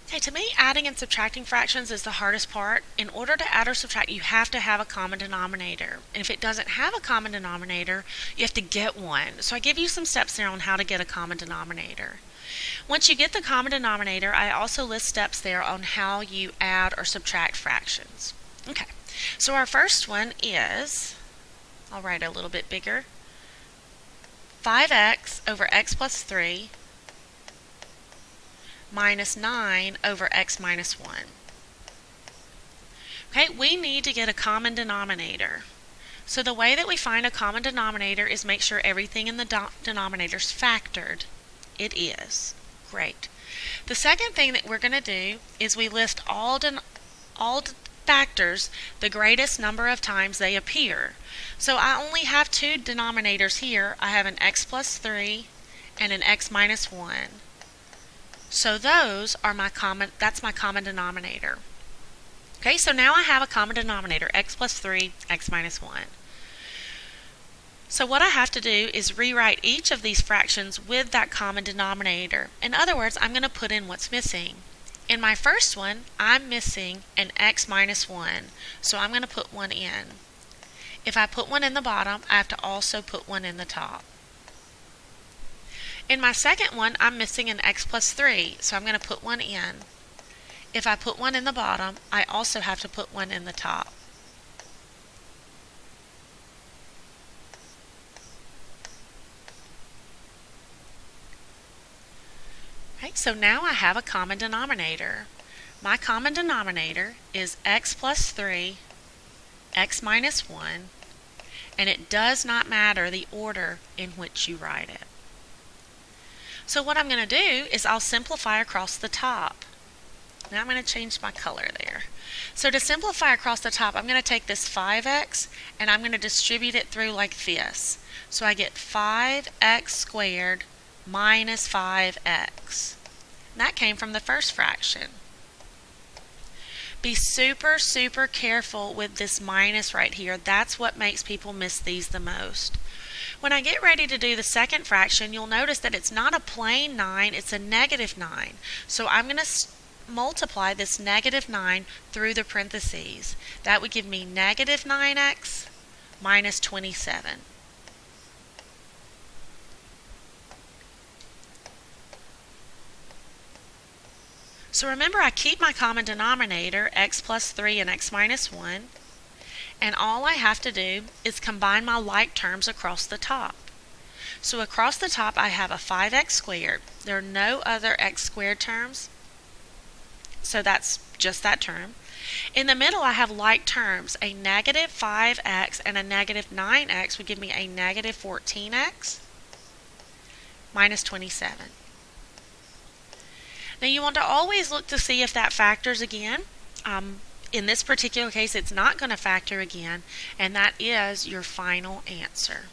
Okay, to me, adding and subtracting fractions is the hardest part. In order to add or subtract, you have to have a common denominator. And if it doesn't have a common denominator, you have to get one. So I give you some steps there on how to get a common denominator. Once you get the common denominator, I also list steps there on how you add or subtract fractions. Okay, so our first one is, I'll write a little bit bigger, 5x over x plus 3 minus 9 over x minus 1. Okay, we need to get a common denominator. So the way that we find a common denominator is make sure everything in the denominator is factored. It is. Great. The second thing that we're going to do is we list all factors the greatest number of times they appear. So I only have two denominators here. I have an x plus 3 and an x minus 1. So those are that's my common denominator. Okay, so now I have a common denominator, x plus 3, x minus 1. So what I have to do is rewrite each of these fractions with that common denominator. In other words, I'm going to put in what's missing. In my first one, I'm missing an x minus 1, so I'm going to put one in. If I put one in the bottom, I have to also put one in the top. In my second one, I'm missing an x plus 3, so I'm going to put one in. If I put one in the bottom, I also have to put one in the top. Okay, so now I have a common denominator. My common denominator is x plus 3, x minus 1, and it does not matter the order in which you write it. So what I'm going to do is I'll simplify across the top. Now I'm going to change my color there. So to simplify across the top, I'm going to take this 5x and I'm going to distribute it through like this. So I get 5x squared minus 5x. And that came from the first fraction. Be super, super careful with this minus right here. That's what makes people miss these the most. When I get ready to do the second fraction, you'll notice that it's not a plain 9, it's a negative 9. So I'm going to multiply this negative 9 through the parentheses. That would give me negative 9x minus 27. So remember, I keep my common denominator, x plus 3 and x minus 1. And all I have to do is combine my like terms across the top. So across the top I have a 5x squared. There are no other x squared terms, so that's just that term. In the middle I have like terms. A negative 5x and a negative 9x would give me a negative 14x minus 27. Now you want to always look to see if that factors again. In this particular case, it's not going to factor again, and that is your final answer.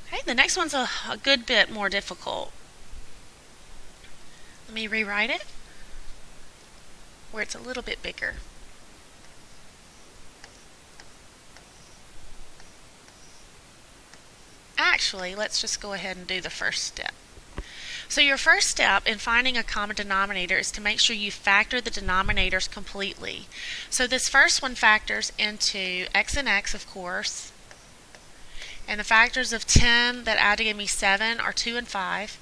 Okay, the next one's a good bit more difficult. Let me rewrite it where it's a little bit bigger. Actually, let's just go ahead and do the first step. So your first step in finding a common denominator is to make sure you factor the denominators completely. So this first one factors into x and x, of course, and the factors of 10 that add to give me 7 are 2 and 5,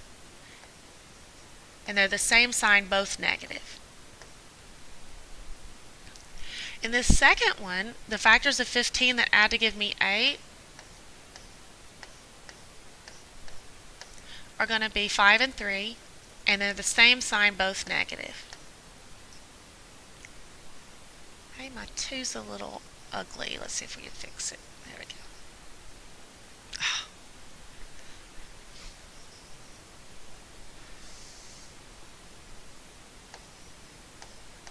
and they're the same sign, both negative. In this second one, the factors of 15 that add to give me 8 are going to be 5 and 3, and they're the same sign, both negative. Okay, my 2's a little ugly. Let's see if we can fix it. There we go.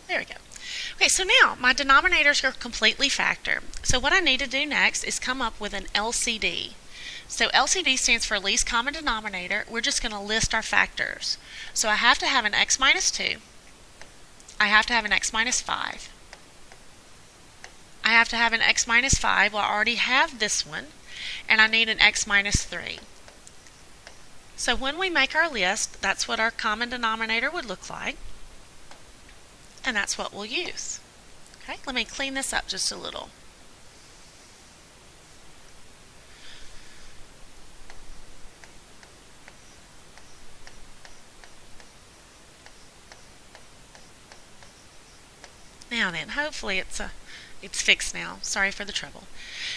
There we go. Okay, so now my denominators are completely factored. So what I need to do next is come up with an LCD. So LCD stands for least common denominator. We're just going to list our factors. So I have to have an x minus 2. I have to have an x minus 5. I have to have an x minus 5. Well, I already have this one. and I need an x minus 3. So when we make our list, that's what our common denominator would look like, and that's what we'll use. Okay, let me clean this up just a little. Now then, hopefully it's fixed now. Sorry for the trouble.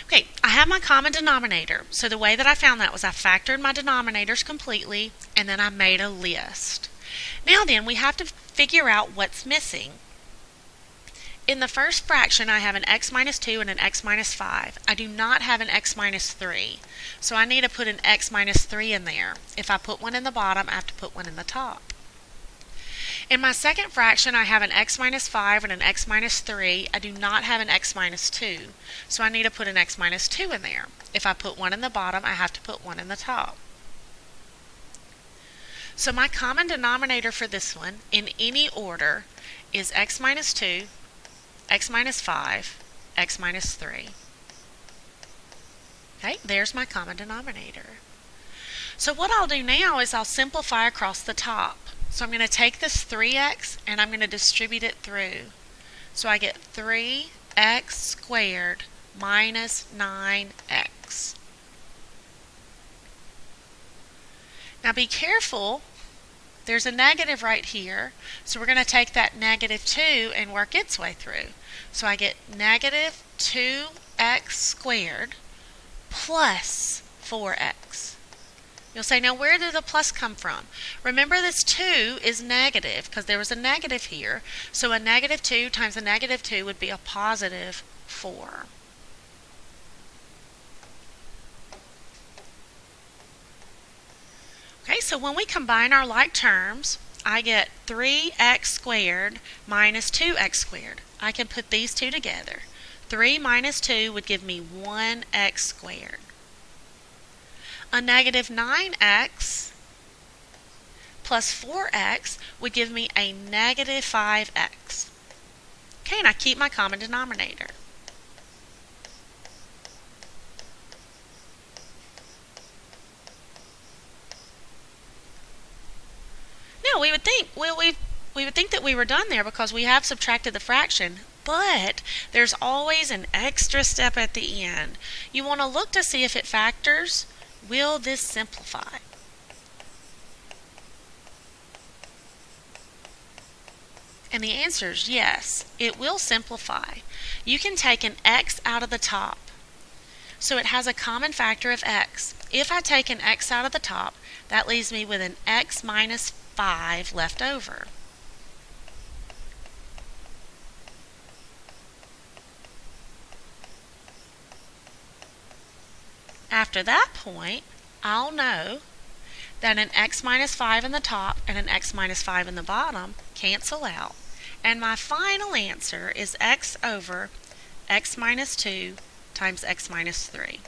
Okay, I have my common denominator. So the way that I found that was I factored my denominators completely, and then I made a list. Now then, we have to figure out what's missing. In the first fraction, I have an x minus 2 and an x minus 5. I do not have an x minus 3. So I need to put an x minus 3 in there. If I put one in the bottom, I have to put one in the top. In my second fraction, I have an x minus 5 and an x minus 3. I do not have an x minus 2, so I need to put an x minus 2 in there. If I put one in the bottom, I have to put one in the top. So my common denominator for this one, in any order, is x minus 2, x minus 5, x minus 3. Okay, there's my common denominator. So what I'll do now is I'll simplify across the top. So I'm going to take this 3x and I'm going to distribute it through. So I get 3x squared minus 9x. Now be careful, there's a negative right here, so we're going to take that negative 2 and work its way through. So I get negative 2x squared plus 4x. You'll say, now where did the plus come from? Remember, this 2 is negative because there was a negative here. So a negative 2 times a negative 2 would be a positive 4. Okay, so when we combine our like terms, I get 3x squared minus 2x squared. I can put these two together. 3 minus 2 would give me 1x squared. A negative 9x plus 4x would give me a negative 5x. Okay, and I keep my common denominator. Now we would think, we would think that we were done there because we have subtracted the fraction, but there's always an extra step at the end. You want to look to see if it factors. Will this simplify? And the answer is yes, it will simplify. You can take an x out of the top. So it has a common factor of x. If I take an x out of the top, that leaves me with an x minus 5 left over. After that point, I'll know that an x minus 5 in the top and an x minus 5 in the bottom cancel out. And my final answer is x over x minus 2 times x minus 3.